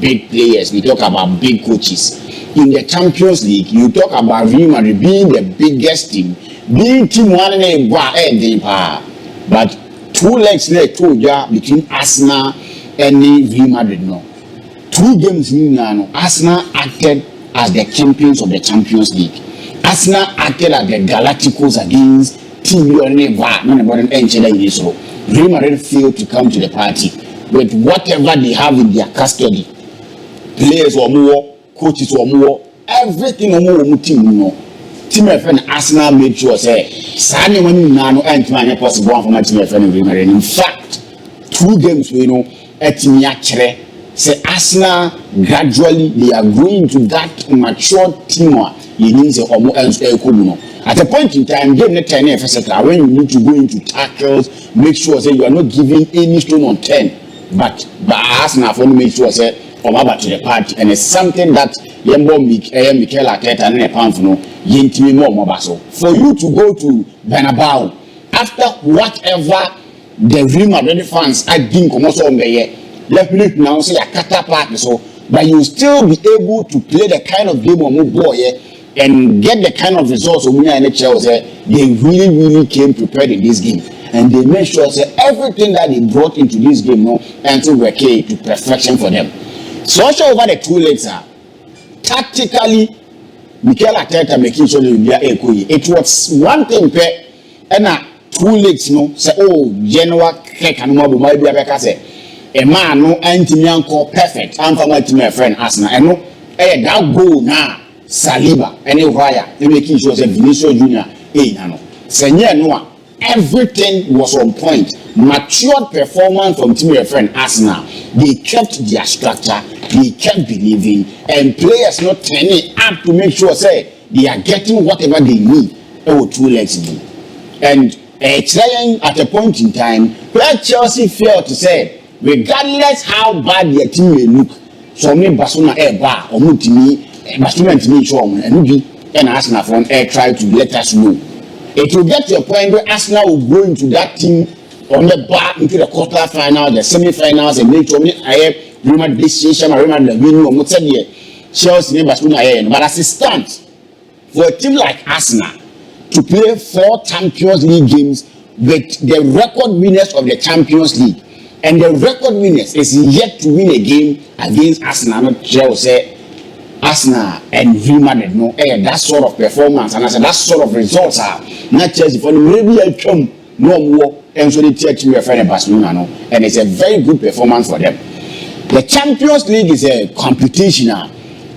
big players, we talk about big coaches. In the Champions League, you talk about Real Madrid being the biggest team, being team one and but 2 legs between Arsenal and Real Madrid. No, 2 games Arsenal acted as the champions of the Champions League. Arsenal acted as the Galacticos against Team Real Madrid failed to come to the party with whatever they have in their custody. Players or more, coaches or more, everything or more team. Team FN Arsenal made sure say Sani when nano and possible for my team FN Real Madrid. In fact, 2 games we know at Niachere say Arsenal gradually they are going to that mature team. You need to almost at a point in time, game net 10 when you need to go into tackles, make sure say you are not giving any stone on 10. But Arsenal for make sure say back to the party, and it's something that Mikel Arteta and Pamphno yintimi more so. For you to go to Bernabeu after whatever the Real Madrid fans are doing, let me now say a catapult so, but you still be able to play the kind of game on boy and get the kind of results of NHL. They really came prepared in this game, and they made sure that everything that they brought into this game and to work to perfection for them. So over the 2 legs tactically Mikel Arteta making sure they be it was one thing and 2 legs say Genoa can maybe say a man no anti-Mianco perfect and from my team friend Arsenal and no that goal now Saliba and Raya they making sure that Vinicius Junior everything was on point. Matured performance from team friend Arsenal. They kept their structure, they kept believing, and players not turning up to make sure say they are getting whatever they need. 2 legs in. And trying at a point in time where Chelsea failed to say, regardless how bad their team may look, so me Barcelona bar or Mutimi, Barcelona to show and Arsenal from try to let us know. It will get to a point where Arsenal will go into that team on the bar into the quarter-final, the semi-finals, and make sure I remember this situation, I remember the winning of Mutsadia, Chelsea, Barcelona. But as it stands, for a team like Arsenal to play 4 Champions League games with the record winners of the Champions League, and the record winners is yet to win a game against Arsenal, not Chelsea. Arsenal and Real Madrid that sort of performance and I said that sort of results are not Chelsea for maybe a come no more and so they take to your friend Barcelona and it's a very good performance for them. The Champions League is a competition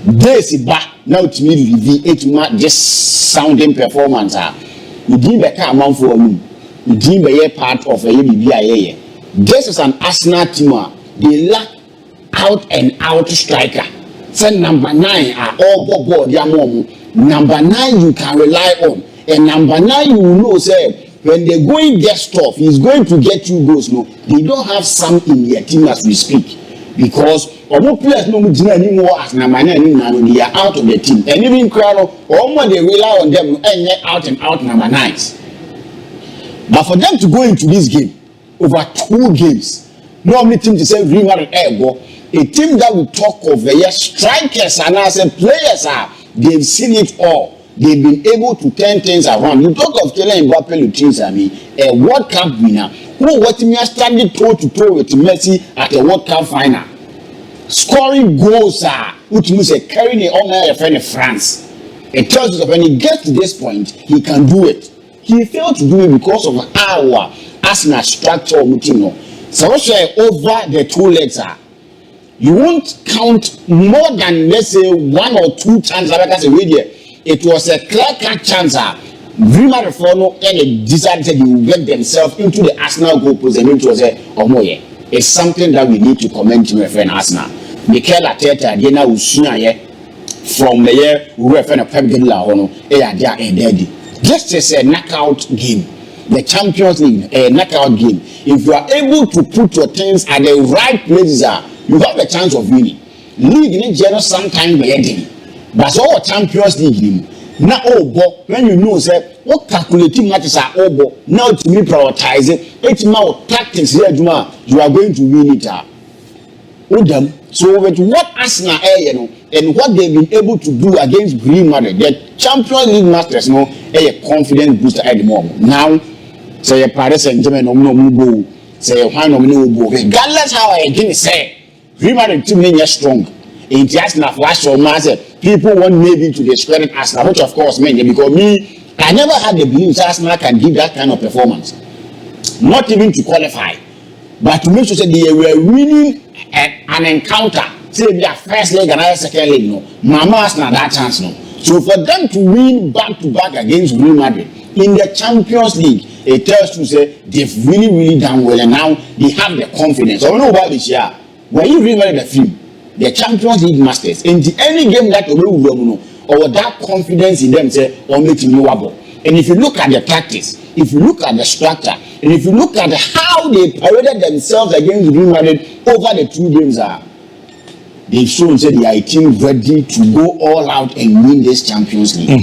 this is back now to me it might just sounding performance you didn't be amount for me you didn't be a part of a ABOU. This is an Arsenal team they lack out and out striker. Say number 9 are all board. Number 9 you can rely on, and number 9 you know say when they going get stuff, he's going to get you goals. No, they don't have some in their team as we speak because more players no anymore as number 9 they are out of the team, and even Crowd or they rely on them and out and out number 9s. But for them to go into this game over 2 games, normally team to say Real Madrid a team that we talk of strikers and as players they've seen it all. They've been able to turn things around. You talk of Kylian Mbappe, a World Cup winner who standing toe to toe with Messi at a World Cup final, scoring goals which means carrying the honor of France. It tells us that when he gets to this point, he can do it. He failed to do it because of our Arsenal structure. So over the 2 legs you won't count more than let's say 1 or 2 chances. It was a clear-cut chance. Real Madrid and they decided they will get themselves into the Arsenal goal post, and it was it's something that we need to commend to my friend Arsenal. Mikel Arteta, Diana Usuna from the year we were friend of Pep Guardiola. This is a knockout game. The Champions League, a knockout game. If you are able to put your things at the right places, you have a chance of winning. League in general sometimes by ending. But all Champions League now when you know say what calculating matches are over now to me prioritize it. It's more tactics here you are going to win it. So with what Arsenal and what they've been able to do against Real Madrid, the Champions League masters, a confidence booster at the moment. Now, say Paris Saint-Germain no go, say one no go. Regardless how I again say, Real Madrid team is strong. In the Arsenal flash or massive, people want maybe to discredit Arsenal, which of course means because me, I never had the belief Arsenal can give that kind of performance. Not even to qualify, but to make sure that they were winning an encounter, say their first leg and another second leg, no. Mama Arsenal that chance, no. So for them to win back to back against Real Madrid in the Champions League, it tells you say they've really done well, and now they have the confidence. I don't know about this year. When you Real Madrid the film, the Champions League masters, in any game that or that confidence in them say or make you wobble. And if you look at the tactics, if you look at the structure, and if you look at how they paraded themselves against Real Madrid over the 2 games, they've shown that they are a team ready to go all out and win this Champions League.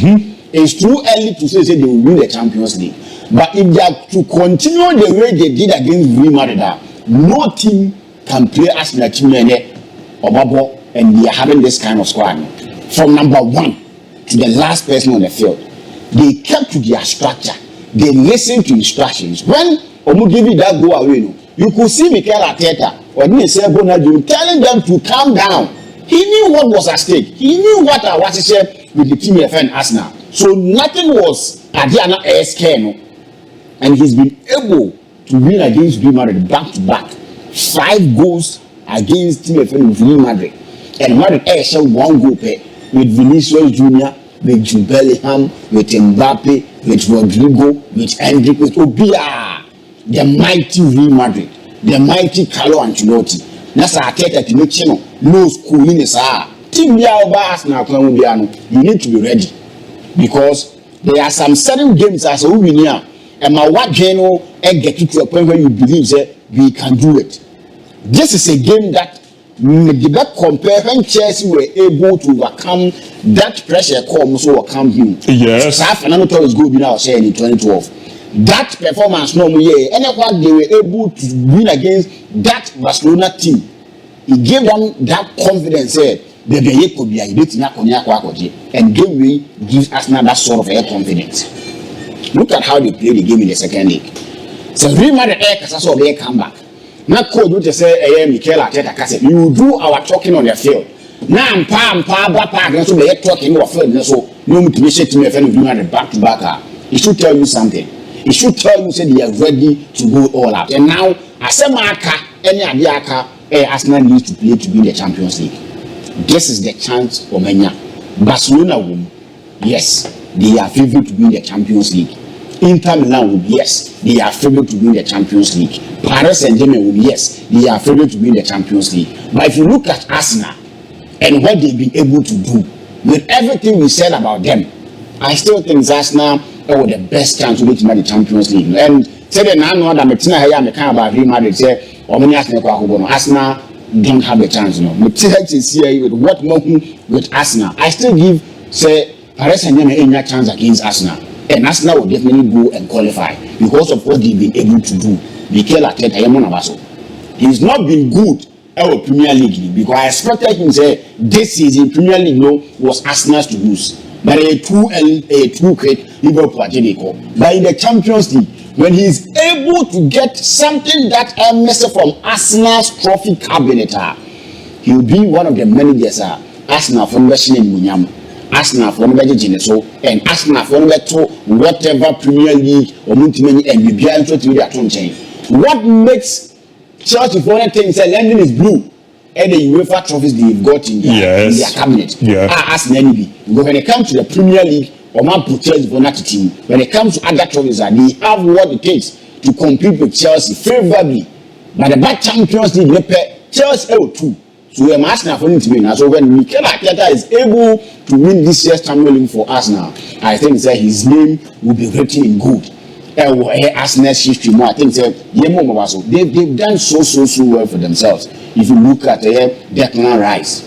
It's too early to say they will win the Champions League. But if they are to continue the way they did against Real Madrid, no team can play as a team or bubble, and they are having this kind of squad. From number 1 to the last person on the field, they kept to their structure. They listened to instructions. When Omugivi that go away, you could see Mikel Arteta or Bonadu telling them to calm down. He knew what was at stake. He knew what I was said with the team FN Arsenal. So nothing was Adiana ASK, and he's been able to win against Real Madrid back to back. 5 goals against Team FN with Real Madrid, and Madrid shall 1 goal with Vinicius Junior, with Jude Bellingham, with Mbappe, with Rodrigo, with Hendrick, with Obia, the mighty Real Madrid, the mighty Carlo Ancelotti. That's our Arteta to make sure no school in the team. You need to be ready, because there are some certain games as a winner, and my what general and get you to a point where you believe that we can do it. This is a game that compare when Chelsea were able to overcome that pressure comes overcome him. Yes. Fernando Torres go be now saying in 2012. That performance no year, and what they were able to win against that Barcelona team, it gave them that confidence. And game gives Arsenal that sort of air confidence. Look at how they play the game in the second leg. So Real Madrid they come back. Now coach would say Mikel Arteta you do our talking on the field. Now I'm so they talking on the field, so no motivation to me back to back. It should tell you something. It should tell you say they are ready to go all out. And now as a marker, any idea Arsenal needs to play to win the Champions League. This is the chance for Menya. Barcelona will, yes, they are favored to win the Champions League. Inter Milan will, yes, they are favored to win the Champions League. Paris Saint-Germain will, yes, they are favored to win the Champions League. But if you look at Arsenal and what they've been able to do, with everything we said about them, I still think Arsenal are the best chance to win the Champions League. And say that now that Metina here, me kind about Real Madrid say, or many Arsenal don't have a chance, with what more with Arsenal. I still give say Paris Saint-Germain a chance against Arsenal. And Arsenal will definitely go and qualify because of what they've been able to do. Mikel Arteta, he's not been good at Premier League because I expected him to say this season Premier League was Arsenal's to lose. But a true great Liverpool. But in the Champions League, when he's able to get something that missing from Arsenal's trophy cabinet, he'll be one of the managers. Arsenal from Western Munyam. Arsenal from Geneso and Arsenal from whatever Premier League or multi and be able to their chain. What makes Chelsea for anything say London is blue and the UEFA trophies they've got in their cabinet. Arsenal because when it comes to the Premier League or man put Chelsea for another team, when it comes to other trophies, they have what it takes to compete with Chelsea favorably. But the bad Champions League they pay Chelsea too. So we are Arsenal for to win. So when Mikel Arteta is able to win this year's Champions League for Arsenal, I think that his name will be written in good. Arsenal's history. I think they've done so well for themselves. If you look at Declan Rice,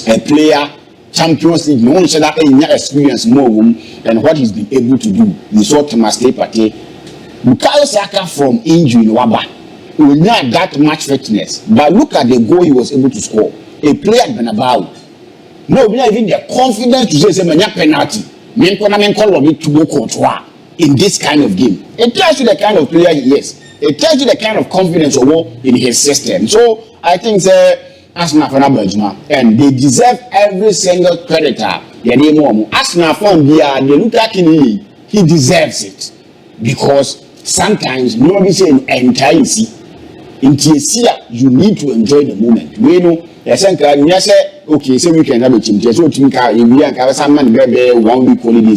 a player, Champions League, no one should have any experience more and what he's been able to do. We saw Thomas Partey, Bukayo Saka from injury in Waba. Will not that much fitness, but look at the goal he was able to score. a player at ABOU. No, we not even the confidence to say many penalty. Men call lobby to go control in this kind of game. It tells you the kind of player he is. It tells you the kind of confidence or in his system. So I think Arsenal fan Abajuma, and they deserve every single creditor. Their name Arsenal fan they look at him, he deserves it because sometimes nobody say entirely in TSC you need to enjoy the moment. We know okay, so we can have a team. So team car we are some man 1 week holiday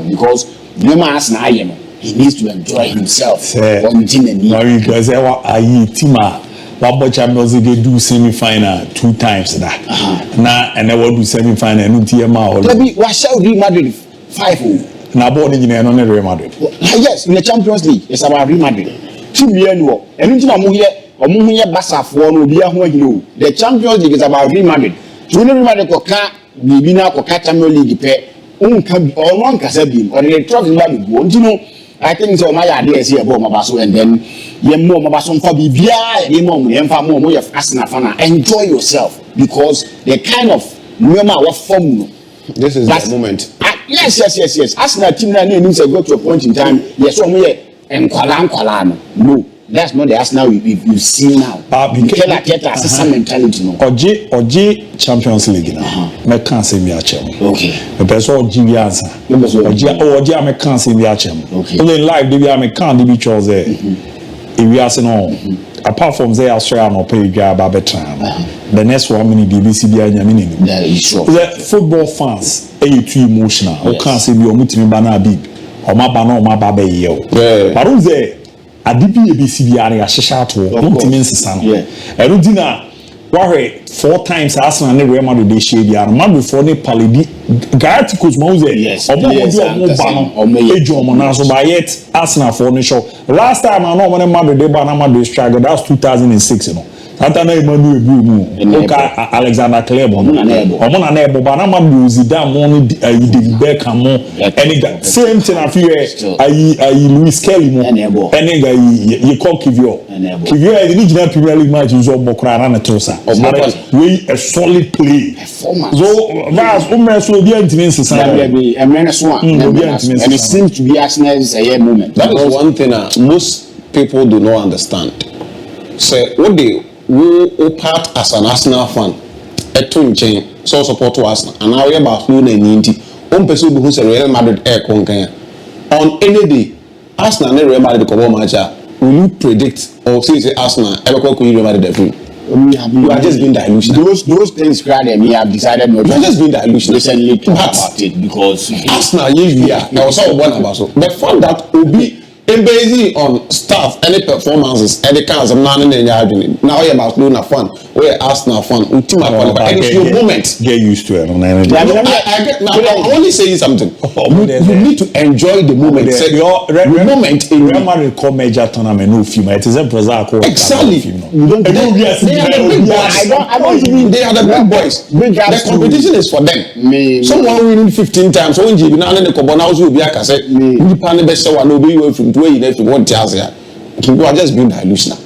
because no Arsenal he needs to enjoy himself on the because I team Babo Champions League do semi-final 2 times that. Now and I will do semi-final and TMA. Let me watch out Real Madrid 5-0. Now board engineer on Real Madrid. Yes, in the Champions League, it's about Real Madrid. 2 million war. And you know here Basa for no be a the Champions League is about Real Madrid. So Real Madrid ko ka bibi na ko ka Champions League pe unka or one kasabim or the trophy ba bi go. You know I think so my idea is here about Mabaso and then more Mabaso for Bibia, more of Arsenal fan. Enjoy yourself because the kind of what form this is the moment. Yes. Arsenal team needs to go to a point in time. Yes, and Kuala. No, that's not the Arsenal we've seen now. Arteta some mentality no. Oji Champions League now. Me can't say me achem. Okay. The person Oji answer. Oji me can't say me achem. Okay. Only live they me can't be chose there. If we are saying apart from there Australia no pay you better. The next 1 minute BBC be anya meaning. That is sure. The football fans are too emotional. O can't say be omutimi bana big. O ma bana o ma ba be ye o. But there adibi ABC bi are ahyehyɛ ato omutimi nsesa no. Ero dina wahwe 4 times Arsenal and Real Madrid they share bi are Madrid for ne paledi Galacticos mauze omo ba no ejo omo na so ba yet Arsenal for ne show last time I know when Madrid they ba na Madrid struggle that's 2006 you know Atana Emmanuel Ebu Oka Alexander Klebo omo na ebo ba na Madrid Zidane mo David Beckham mo and same thing I feel Luis Kelly mo and guy you call Kivio the regional Premier League match is all Mokra na Tosa we a solid play performance so that's so be intimate and it seems to be Arsenal's moment. That is one thing most people do not understand. So what they will part as an Arsenal fan eto nchen so support to Arsenal and now we about who na nyinti person who say Real Madrid konkan on any day Arsenal and Real Madrid ko match will you predict or say Arsenal ever go Real Madrid free? You are just being delusional. Those things cry them. We have decided not to. You are just being delusional. Recently talk about it because Arsenal usually are. There was one about so the fact that Obi based on staff any performances any kinds of man in now you're Barcelona fan or Arsenal fan ultimate and it's your moment. Get used to it. I get now. I'm only saying something. You need to enjoy the moment. The moment in Real Madrid call major tournament no film. It is a Brazil. Exactly. I don't even. They are the big boys. The competition is for them. Someone winning 15 times. So when you now the Cobona will be a cassette. You pan the best one. Nobody will from. Where you need to want to people are just being delusional.